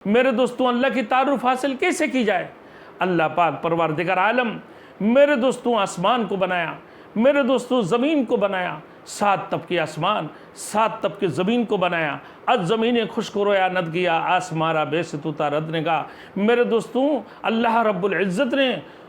मेरे दोस्तों अल्लाह की तारुफ हासिल कैसे की जाए? अल्लाह पाक परवरदिगार आलम मेरे दोस्तों आसमान को बनाया, मेरे दोस्तों ज़मीन को बनाया, 7 तबके आसमान 7 तबके ज़मीन को बनाया। अज ज़मीन खुश्क रोया नद गया, आसमारा बेसतूता रदनेगा। मेरे दोस्तों अल्लाह रब्बुल इज़्ज़त ने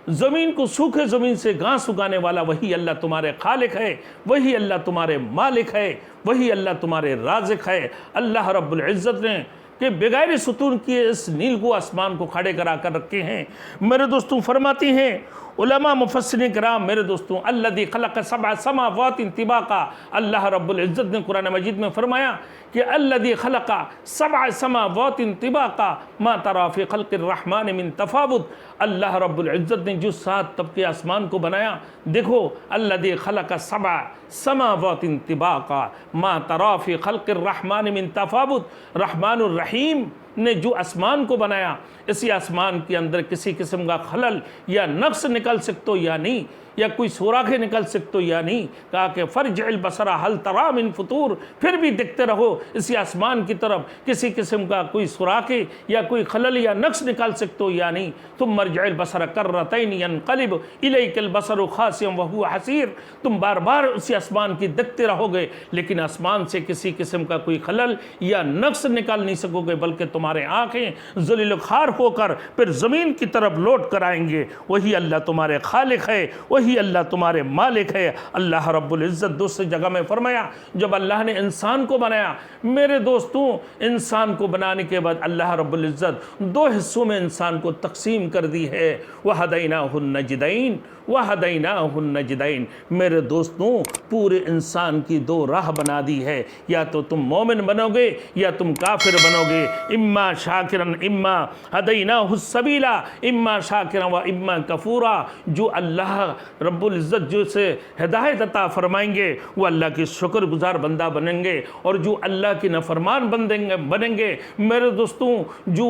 ज़मीन को सूखे ज़मीन से घास उगाने वाला वही अल्लाह तुम्हारे खालिक है, वही अल्लाह तुम्हारे मालिक है, वही अल्लाह तुम्हारे राज़िक है। अल्लाह रब्बुल इज़्ज़त ने कि बगैर सुतून किए इस नील को आसमान को खड़े करा कर रखे हैं। मेरे दोस्तों फरमाती हैं उलमा मुफस्सिरीन किराम, मेरे दोस्तों अल्लज़ी खलक़ सबअ समावातिन तिबाक़ा, अल्लाह रब्बुल इज़्ज़त ने कुरान मजीद में फरमाया कि अल्लज़ी खलक़ सबअ समावातिन तिबाक़ा मा तरा फ़ी ख़ल्क़िर रहमान मिन तफ़ावुत। अल्लाह रब्बुल इज़्ज़त ने जो 7 तबके आसमान को बनाया, देखो अल्लज़ी खलक़ सबअ समावातिन तिबाक़ा मा तरा फ़ी ख़ल्क़िर रहमान मिन तफ़ावुत। रहमानुर रहीम ने जो आसमान को बनाया, इसी आसमान के अंदर किसी किस्म का खलल या नक्स निकल सकते हो या नहीं, या कोई सुराखें निकल सकते हो या नहीं। कहा कि फर्जिल बसरा हल तरा मिन फुतूर, फिर भी देखते रहो इसी आसमान की तरफ किसी किस्म का कोई सुराखे या कोई खलल या नक्स निकाल सकते हो या नहीं। तुम मरजिल बसरा कर्रतैन यनक़लिब इलैकल बसरु खासियम व हुवा हसीर, तुम बार बार उसी आसमान की देखते रहोगे, लेकिन आसमान से किसी किस्म का कोई खलल या नक्स निकाल नहीं सकोगे, बल्कि तुम्हारे आँखें ज़लील ख़ार होकर फिर ज़मीन की तरफ लौट कर आएंगे। वही अल्लाह तुम्हारे खालिक है, वही अल्लाह तुम्हारे मालिक है। अल्लाह रब्बुल इज़्ज़त दूसरी जगह में फरमाया, जब अल्लाह ने इंसान को बनाया, मेरे दोस्तों इंसान को बनाने के बाद अल्लाह रब्बुल इज़्ज़त 2 हिस्सों में इंसान को तकसीम कर दी है। वहदैनाहुन नजदैन वहदैनाहुन नजदैन। मेरे दोस्तों पूरे इंसान की 2 राह बना दी है, या तो तुम मोमिन बनोगे या तुम काफिर बनोगे। इम्मा शाकिरन इम्मा हदैनाहुस सबीला इम्मा शाकिरन व इम्मा कफूरा। जो अल्लाह रब्बुल इज़्ज़त जो से हिदायत अता फरमाएंगे वो अल्लाह के शुक्रगुजार बंदा बनेंगे, और जो अल्लाह की नफरमान बनेंगे मेरे दोस्तों जो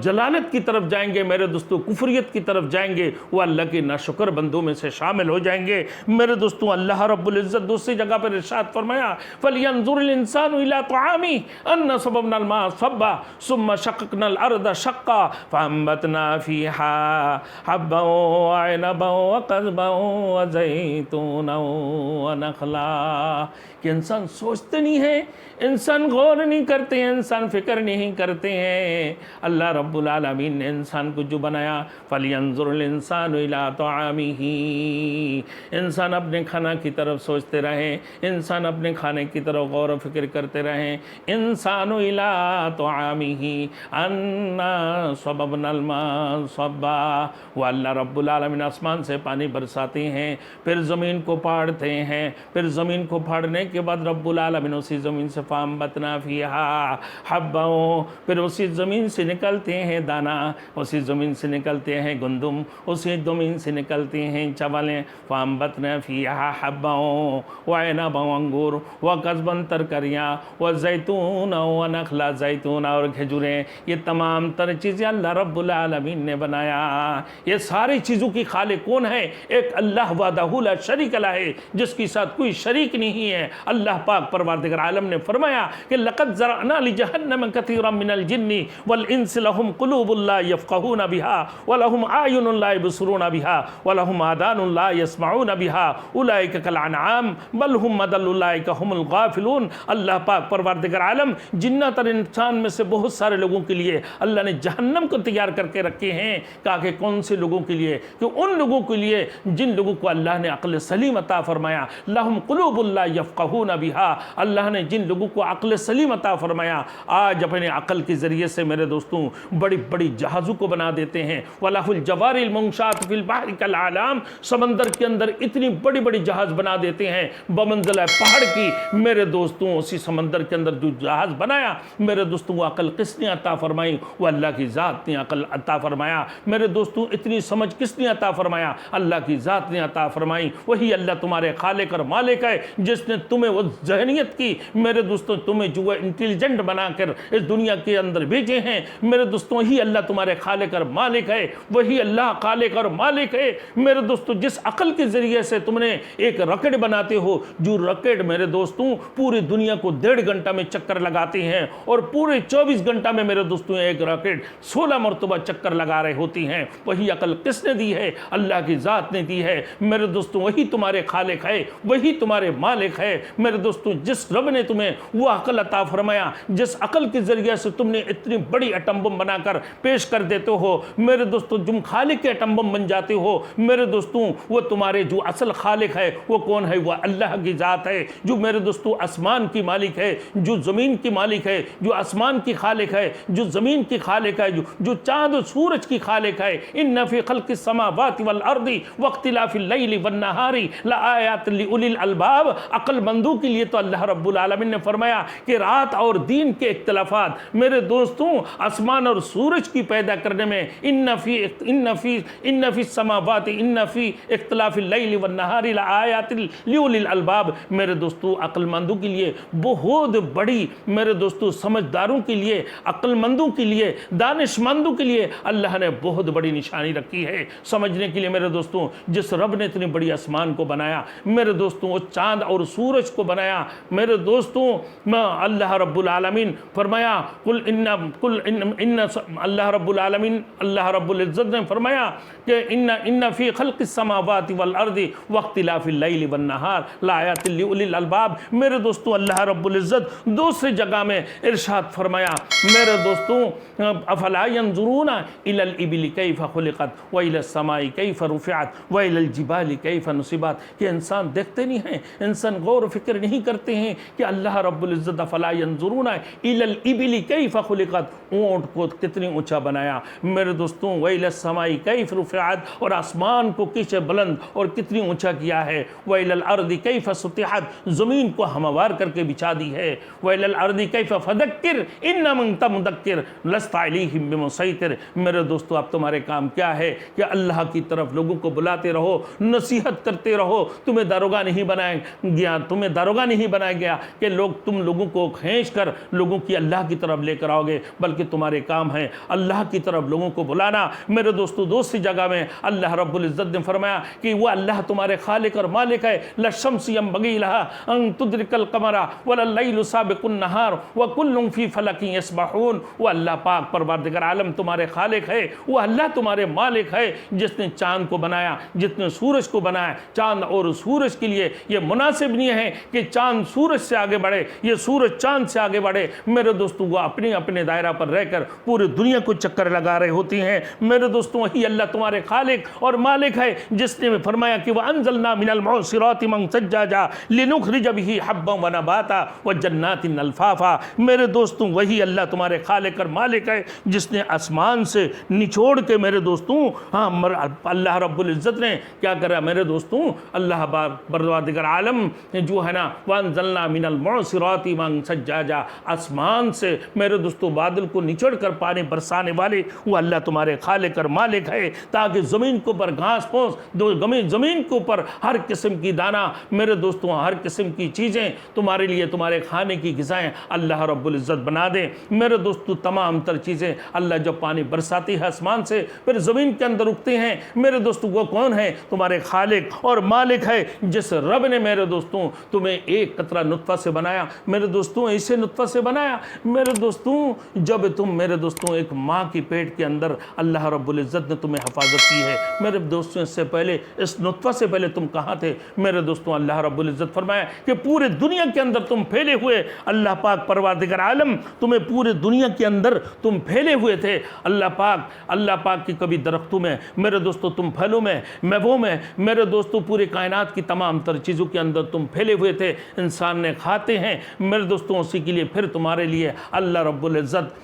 जलालत की तरफ जाएंगे, मेरे दोस्तों कुफरियत की तरफ जाएंगे, वो अल्लाह के नाशुक्र बंदों में से शामिल हो जाएंगे। मेरे दोस्तों अल्लाह रब्बुल इज़्ज़त दूसरी जगह पर इरशाद फरमाया, फलयंजुरिल इंसानु इला तआमी अन्ना सबबनल मा सबा सुम्मा शक़क़नल अर्द शक़्क़ा फअंबतना फ़ीहा हब्बन व अनबन व क़ज़बन व ज़ैतूनन व नख़ला। कि इंसान सोचते नहीं है, इंसान गौर नहीं करते हैं, इंसान फ़िक्र नहीं करते हैं। अल्लाह रब्बुल आलमीन ने इंसान को जो बनाया, फलयंजुरिल इंसानु इला तआमिही, इंसान अपने खाना की तरफ सोचते रहें, इंसान अपने खाने की तरफ गौर व फिक्र करते रहें। इंसानु इला तआमिही अन्ना सबबनल मा सबा। वो अल्लाह रब्बुल आलमीन आसमान से पानी बरसाते हैं, फिर ज़मीन को फाड़ते हैं, फिर ज़मीन को फाड़ने के बाद रब्बुल आलमीन उसी ज़मीन से फ़अंबतना फ़ीहा हब्बा, फिर उसी ज़मीन से निकलते हैं दाना, उसी ज़मीन से निकलते हैं गंदुम, उसी ज़मीन से निकलते हैं चावलें। फ़अंबतना फ़ीहा हब्बा व अनबन अंगूर व क़ज़बन तरकरियाँ व ज़ैतून व नख़ला, ज़ैतून और खजूरें, ये तमाम तर चीज़ें अल्लाह रब्बुल आलमीन ने बनाया। ये सारी चीज़ों की खालिक कौन है? एक अल्लाह वहदहू ला शरीक लह है, जिसके साथ कोई शरीक नहीं है। अल्लाह पाक परवरदिगार आलम ने फरमाया कि लक़द ज़रअना लिजहन्नम कसीरम मिनल जिन्नि वल इंसि लहुम क़ुलूबुन ला यफ़क़हूना बिहा व लहुम आयुनुन ला युबसिरूना बिहा व लहुम आदानुन ला यस्मऊना बिहा उलाइका कल अनआम बल हुम अदल्ल उलाइका हुमुल गाफ़िलून। अल्लाह पाक परवरदिगार आलम जिन्नत और इंसान में से बहुत सारे लोगों के लिए अल्लाह ने जहन्नम को तैयार करके रखे हैं। कहा कि कौन से लोगों के लिए? कि उन लोगों के लिए जिन लोगों को अल्लाह ने अक़्ल सलीम अता फरमाया। लहुम क़ुलूबुन ला यफ़क़हूना बिहा, अल्लाह ने जिन लोगों को अक़्ल सलीम अता फरमाया, आज अपने अक़ल के ज़रिए से मेरे दोस्तों बड़ी बड़ी जहाज़ों को बना देते हैं। वलहुल जवारिल मुंशात फ़िल बहरि कल आलाम, समंदर के अंदर इतनी बड़ी बड़ी जहाज़ बना देते हैं बमंज़िल पहाड़ की। मेरे दोस्तों उसी समंदर के अंदर जो जहाज़ बनाया, मेरे दोस्तों वो अक़ल किसने अता फरमाई? वो अल्लाह की ज़ात ने अक़ल अता फरमाया। मेरे दोस्तों इतनी समझ किसने अता फरमाया? अल्लाह की ज़ात ने अता फरमाई। वही अल्लाह तुम्हारे खालिक और मालिक है, जिसने तुम्हें वो जहनियत की, मेरे दोस्तों तुम्हें जो है इंटेलिजेंट बनाकर इस दुनिया के अंदर भेजे हैं। मेरे दोस्तों ही अल्लाह तुम्हारे खालिक और मालिक है, वही अल्लाह खालिक और मालिक है। मेरे दोस्तों जिस अक़ल के ज़रिए से तुमने एक रॉकेट बनाते हो, जो रॉकेट मेरे दोस्तों पूरी दुनिया को 1.5 घंटा में चक्कर लगाते हैं और पूरे 24 घंटे घंटा में मेरे दोस्तों एक रॉकेट 16 मरतबा चक्कर लगा रहे होती हैं। वही अकल किसने दी है? अल्लाह की ज़ात ने दी है मेरे दोस्तों। वही तुम्हारे खालिक है, वही तुम्हारे मालिक है मेरे दोस्तों। जिस रब ने तुम्हें वो अकल अता फरमाया, जिस अकल के ज़रिए से तुमने इतनी बड़ी एटम बम बनाकर पेश कर देते हो मेरे दोस्तों, तुम खालिक के एटम बम बन जाते हो मेरे दोस्तों। वो तुम्हारे जो असल खालिक है वो कौन है? वो अल्लाह की ज़ात है, जो मेरे दोस्तों आसमान की मालिक है, जो ज़मीन की मालिक है, जो आसमान की खालिक है, जो ज़मीन की खालिक है, जो चाँद और सूरज की खालिक है। इन्ना फ़ी ख़ल्क़िस समावाति वल अर्दी वख्तिलाफ़िल लैली वन नहारी लआयातिन लिउलिल अलबाब। अक्लमंदों के लिए तो अल्लाह रब्बुल आलमीन ने फरमाया कि रात और दिन के इख्तिलाफ़ात मेरे दोस्तों आसमान और सूरज की पैदा करने में इन्ना फ़ी समावाति इन्ना फ़ी इख्तिलाफ़िल लैली वन नहारी लआयातिन लिउलिल अलबाब। मेरे दोस्तों अक्लमंदों के लिए बहुत बड़ी, मेरे दोस्तों समझदारों के लिए, अक्लमंदों के लिए, दानिशमंदों के लिए अल्लाह ने बहुत बड़ी निशानी रखी है समझने के लिए मेरे दोस्तों। जिस रब ने इतनी बड़ी आसमान को बनाया मेरे दोस्तों, वो चाँद और सूरज को बनाया मेरे दोस्तों, अल्लाह रब्बुल आलमीन फरमाया अल्लाह रब्बुल आलमीन अल्लाह रब्बुल इज़्ज़त ने फरमाया कि इन्ना फ़ी ख़ल्क़िस समावाति वल अर्दी वख्तिलाफ़िल लैली वन नहार लआयातिन लिउलिल अलबाब। मेरे दोस्तों अल्लाह रब्बुल इज़्ज़त दूसरी जगह में इरशाद फरमाया मेरे दोस्तों, अफ़ला यंज़ुरूना इलल इबिली कैफ़ ख़ुलिक़त व इलस समाई कैफ़ रुफ़िअत व इलल जिबाली कैफ़ नुसिबत। कि इंसान देखते नहीं हैं, इंसान गौर फिक्र नहीं करते हैं कि अल्लाह रब्बुल इज़्ज़त अफ़ला यंज़ुरूना इलल इबिली कैफ़ ख़ुलिक़त, ऊँट को कितनी ऊँचा बनाया मेरे दोस्तों, व इलस समाई कैफ़ रुफ़िअत, और आसमान को किसे बुलंद और कितनी ऊँचा किया है, व इलल अर्दी कैफ़ सुतिहत, ज़मीन को हमवार करके बिछा दी है, व इलल अर्दी कैफ़ फ़दक्किर इन्नमा अंता मुदक्किर लस्ता अलैहिम बिमुसैतिर। मेरे दोस्तों अब तुम्हारे काम क्या है कि अल्लाह की तरफ लोगों को बुलाते रहो, नसीहत करते रहो। तुम्हें दारोगा नहीं बनाया गया, तुम्हें दारोगा नहीं बनाया गया कि तुम लोगों को खींच कर लोगों की अल्लाह की तरफ लेकर आओगे, बल्कि तुम्हारे काम है अल्लाह की तरफ लोगों को बुलाना मेरे दोस्तों। दूसरी जगह में अल्लाह रब्बुल इज़्ज़त ने फरमाया कि वह अल्लाह तुम्हारे खालिक और मालिक है। लशम्सि यंबगी लहा अन तुदरिकल कमरा वलल लैलु साबिकुन नहार व कुल्लुन फी फलकिन यस्बहून। वह अल्लाह पाक परवरदिगार आलम तुम्हारे खालिक है, वह अल्लाह तुम्हारे मालिक है जिसने चाँद को बनाया, जिसने सूरज को बनाया। चाँद और सूरज के लिए ये मुनासिब नहीं है कि चाँद सूरज से आगे बढ़े, ये सूरज चाँद से आगे बढ़े मेरे दोस्तों। वह अपने अपने दायरा पर रहकर पूरी दुनिया को चक्कर लगा रहे होती हैं मेरे दोस्तों। वही अल्लाह तुम्हारे खालिक और मालिक है जिसने फरमाया कि वह अंज़लना मिनल मुअस्सिराति मन सज्जाजा लिनुखरिज बिही हब्बन व नबाता व जन्नातिन अल्फाफा। मेरे दोस्तों वही अल्लाह तुम्हारे खालिक और मालिक है जिसने आसमान से निचोड़ के मेरे दोस्तों, हाँ अल्लाह रब्बुल इज़्ज़त ने क्या करा मेरे दोस्तों, अल्लाह परवरदिगार आलम जो है ना, व अंज़लना मिनल मुअस्सिराति मन सज्जाजा, आसमान से मेरे दोस्तों बादल को निचोड़ कर पानी बरसाने वाले वो अल्लाह तुम्हारे खालिक और मालिक है, ताकि ज़मीन के ऊपर घास फूस ज़मीन के ऊपर हर किस्म की दाना मेरे दोस्तों, हर किस्म की चीज़ें तुम्हारे लिए, तुम्हारे खाने की ग़िज़ाएँ अल्लाह रब्बुल इज़्ज़त बना दे मेरे दोस्तों। तमाम तर चीज़ें अल्लाह जब पानी बरसाती है आसमान से फिर ज़मीन के अंदर उगते हैं मेरे दोस्तों। वो कौन है? तुम्हारे खालिक और मालिक है, जिस रब ने मेरे दोस्तों तुम्हें एक कतरा नुत्फ़ा से बनाया मेरे दोस्तों, ऐसे नुत्फ़ा से बनाया मेरे दोस्तों। जब तुम मेरे दोस्तों एक माँ की पेट के अंदर अल्लाह रब्बुल इज़्ज़त ने तुम्हें हिफाजत की है मेरे दोस्तों। इससे पहले, इस नुत्फ़ा से पहले तुम कहाँ थे मेरे दोस्तों? अल्लाह रब्बुल इज़्ज़त फरमाया कि पूरे दुनिया के अंदर तुम फैले हुए, अल्लाह पाक परवरदिगार आलम तुम्हें पूरे दुनिया के अंदर तुम फैले हुए थे। अल्लाह पाक की कभी दरख्तों में मेरे दोस्तों, तुम फलों में, मेवों में मेरे दोस्तों, पूरे कायनात की तमाम तर चीज़ों के अंदर तुम फैले हुए थे। इंसान ने खाते हैं मेरे दोस्तों, उसी के लिए फिर तुम्हारे लिए अल्लाह रब्बुल इज़्ज़त